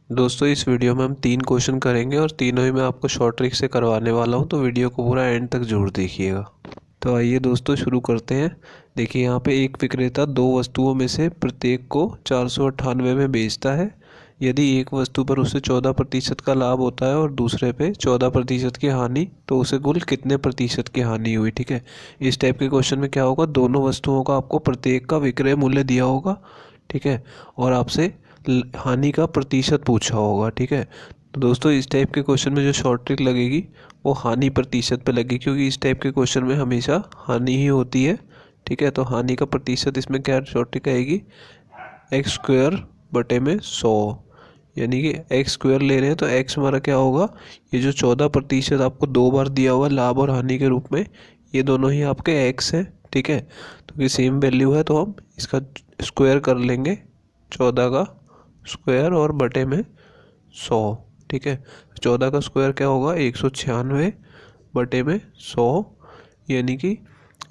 दोस्तों इस वीडियो में हम 3 क्वेश्चन करेंगे और तीनों ही मैं आपको शॉर्ट ट्रिक से करवाने वाला हूं, तो वीडियो को पूरा एंड तक जरूर देखिएगा। तो आइए दोस्तों शुरू करते हैं। देखिए यहाँ पे एक विक्रेता दो वस्तुओं में से प्रत्येक को 498 में बेचता है। यदि एक वस्तु पर उसे 14% का लाभ होता है और दूसरे पे 14% की हानि, तो उसे कुल कितने प्रतिशत की हानि हुई। ठीक है, इस टाइप के क्वेश्चन में क्या होगा, दोनों वस्तुओं का आपको प्रत्येक का विक्रय मूल्य दिया होगा। ठीक है, और आपसे हानि का प्रतिशत पूछा होगा। ठीक है, तो दोस्तों इस टाइप के क्वेश्चन में जो शॉर्ट ट्रिक लगेगी वो हानि प्रतिशत पे लगेगी, क्योंकि इस टाइप के क्वेश्चन में हमेशा हानि ही होती है। ठीक है, तो हानि का प्रतिशत इसमें क्या शॉर्ट ट्रिक आएगी, एक्स स्क्वायर बटे में 100। यानी कि एक्स स्क्वायर ले रहे हैं तो एक्स हमारा क्या होगा, ये जो 14% आपको दो बार दिया हुआ लाभ और हानि के रूप में, ये दोनों ही आपके एक्स हैं। ठीक है, तो ये सेम वैल्यू है तो हम इसका स्क्वायर कर लेंगे, 14 का स्क्वायर और बटे में 100। ठीक है, 14 का स्क्वायर क्या होगा, 196 बटे में 100, यानी कि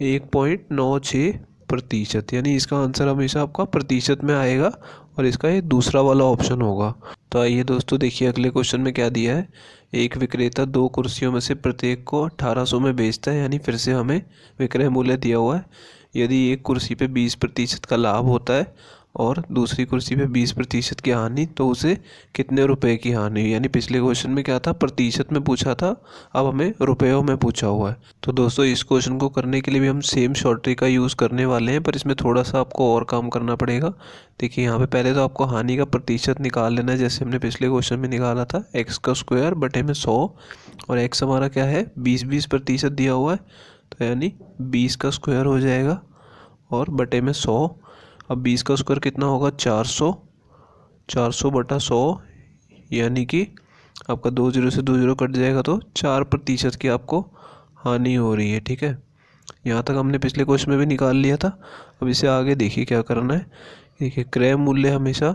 1.96%। यानी इसका आंसर हमेशा आपका प्रतिशत में आएगा और इसका ये दूसरा वाला ऑप्शन होगा। तो आइए दोस्तों देखिए अगले क्वेश्चन में क्या दिया है। एक विक्रेता दो कुर्सियों में से प्रत्येक को 1800 में बेचता है, यानी फिर से हमें विक्रय मूल्य दिया हुआ है। यदि एक कुर्सी पे 20% का लाभ होता है और दूसरी कुर्सी पे 20% की हानि, तो उसे कितने रुपए की हानि हुई। यानी पिछले क्वेश्चन में क्या था, प्रतिशत में पूछा था, अब हमें रुपयों में पूछा हुआ है। तो दोस्तों इस क्वेश्चन को करने के लिए भी हम सेम शॉर्ट ट्रिक का यूज़ करने वाले हैं, पर इसमें थोड़ा सा आपको और काम करना पड़ेगा। देखिए यहाँ पे पहले तो आपको हानि का प्रतिशत निकाल लेना है, जैसे हमने पिछले क्वेश्चन में निकाला था, एक्स का स्क्वायर बटे में 100, और एक्स हमारा क्या है, 20% दिया हुआ है, तो यानी 20 का स्क्वायर हो जाएगा और बटे में 100। अब 20 का स्क्वायर कितना होगा, 400, 400 बटा 100, यानी कि आपका 2 जीरो से 2 जीरो कट जाएगा, तो 4% की आपको हानि हो रही है। ठीक है, यहाँ तक हमने पिछले क्वेश्चन में भी निकाल लिया था। अब इसे आगे देखिए क्या करना है। देखिए क्रय मूल्य हमेशा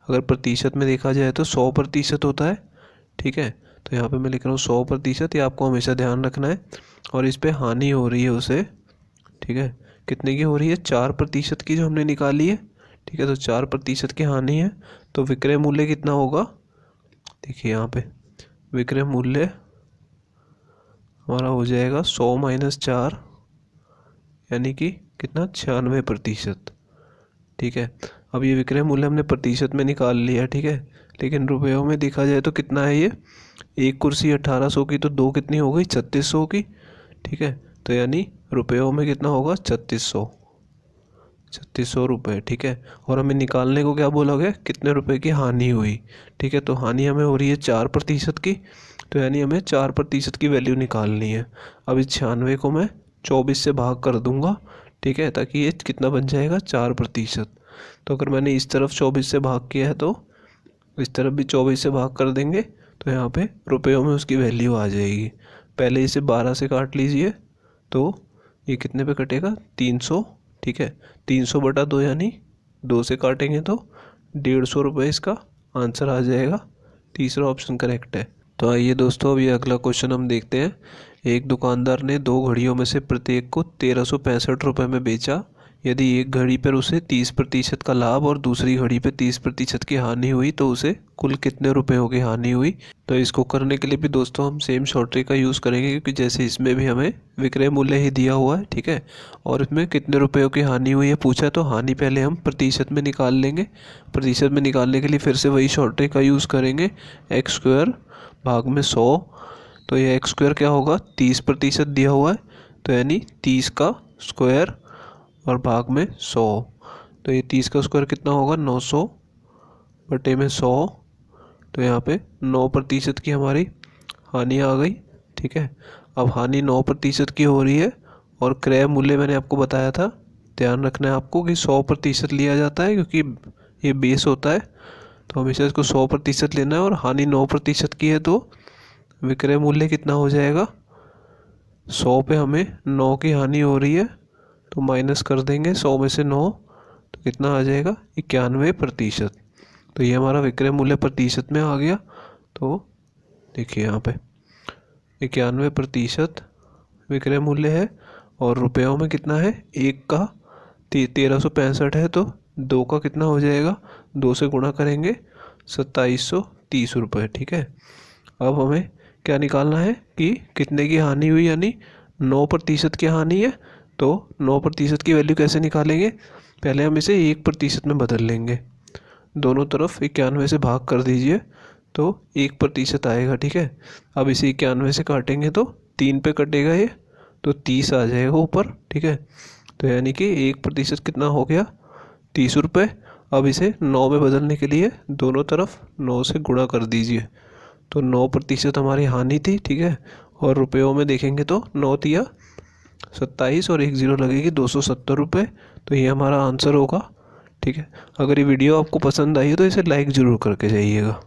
अगर प्रतिशत में देखा जाए तो 100% होता है। ठीक है, तो यहाँ पे मैं लिख रहा हूँ 100%, ये आपको हमेशा ध्यान रखना है। और इस पे हानि हो रही है उसे, ठीक है, कितने की हो रही है, 4% की जो हमने निकाली है। ठीक है, तो 4% की हानि है, तो विक्रय मूल्य कितना होगा। देखिए यहाँ पे विक्रय मूल्य हमारा हो जाएगा 100 माइनस 4, यानी कि कितना, 96%। ठीक है, अब ये विक्रय मूल्य हमने प्रतिशत में निकाल लिया। ठीक है, लेकिन रुपयों में देखा जाए तो कितना है ये, एक कुर्सी 1800 की, तो दो कितनी हो गई, 3600 की। ठीक है, तो यानी रुपयों में कितना होगा, 3600 रुपये। ठीक है, और हमें निकालने को क्या बोला गया, कितने रुपए की हानि हुई। ठीक है, तो हानि हमें हो रही है 4% की, तो यानी हमें 4% की वैल्यू निकालनी है। अब इस 96 को मैं 24 से भाग कर दूंगा। ठीक है, ताकि ये कितना बन जाएगा, 4%। तो अगर मैंने इस तरफ 24 से भाग किया है तो इस तरफ भी 24 से भाग कर देंगे, तो यहाँ पे रुपयों में उसकी वैल्यू आ जाएगी। पहले इसे 12 से काट लीजिए, तो ये कितने पे कटेगा, 300। ठीक है, 300 बटा 2, यानी 2 से काटेंगे तो 150 रुपये इसका आंसर आ जाएगा। तीसरा ऑप्शन करेक्ट है। तो आइए दोस्तों अब ये अगला क्वेश्चन हम देखते हैं। एक दुकानदार ने दो घड़ियों में से प्रत्येक को 1365 रुपये में बेचा। यदि एक घड़ी पर उसे 30% का लाभ और दूसरी घड़ी पर 30% की हानि हुई, तो उसे कुल कितने रुपयों की हानि हुई। तो इसको करने के लिए भी दोस्तों हम सेम शॉर्ट ट्रिक का यूज़ करेंगे, क्योंकि जैसे इसमें भी हमें विक्रय मूल्य ही दिया हुआ है। ठीक है, और इसमें कितने रुपयों की हानि हुई है पूछा है, तो हानि पहले हम प्रतिशत में निकाल लेंगे। प्रतिशत में निकालने के लिए फिर से वही शॉर्ट ट्रिक का यूज़ करेंगे, एक्स स्क्वायर भाग में 100। तो ये एक्स स्क्वायर क्या होगा, 30% दिया हुआ है, तो यानी 30 का स्क्वायर और भाग में 100। तो ये 30 का स्क्वायर कितना होगा, 900 बटे में 100, तो यहाँ पे 9% की हमारी हानि आ गई। ठीक है, अब हानि 9% की हो रही है और क्रय मूल्य मैंने आपको बताया था, ध्यान रखना है आपको कि 100% लिया जाता है, क्योंकि ये बेस होता है, तो हमेशा इसको 100% लेना है। और हानि 9% की है, तो विक्रय मूल्य कितना हो जाएगा, 100 पे हमें 9 की हानि हो रही है, तो माइनस कर देंगे 100 में से 9, तो कितना आ जाएगा, 91%। तो ये हमारा विक्रय मूल्य प्रतिशत में आ गया। तो देखिए यहाँ पे 91% विक्रय मूल्य है, और रुपयों में कितना है, एक का 1365 है, तो दो का कितना हो जाएगा, 2 से गुणा करेंगे 2700 30 रुपये। ठीक है, अब हमें क्या निकालना है कि कितने की हानि हुई, यानी 9% की हानि है। तो 9% की वैल्यू कैसे निकालेंगे, पहले हम इसे 1% में बदल लेंगे। दोनों तरफ 91 से भाग कर दीजिए तो 1% आएगा। ठीक है, अब इसे 91 से काटेंगे तो 3 पे कटेगा ये, तो 30 आ जाएगा ऊपर। ठीक है, तो यानी कि 1% कितना हो गया, 30 रुपये। अब इसे 9 में बदलने के लिए दोनों तरफ 9 से गुणा कर दीजिए, तो 9% हमारी हानि थी। ठीक है, और रुपयों में देखेंगे तो 9 × 27 और 1 0 लगेगी 270 रुपये। तो ये हमारा आंसर होगा। ठीक है, अगर ये वीडियो आपको पसंद आई है तो इसे लाइक ज़रूर करके जाइएगा।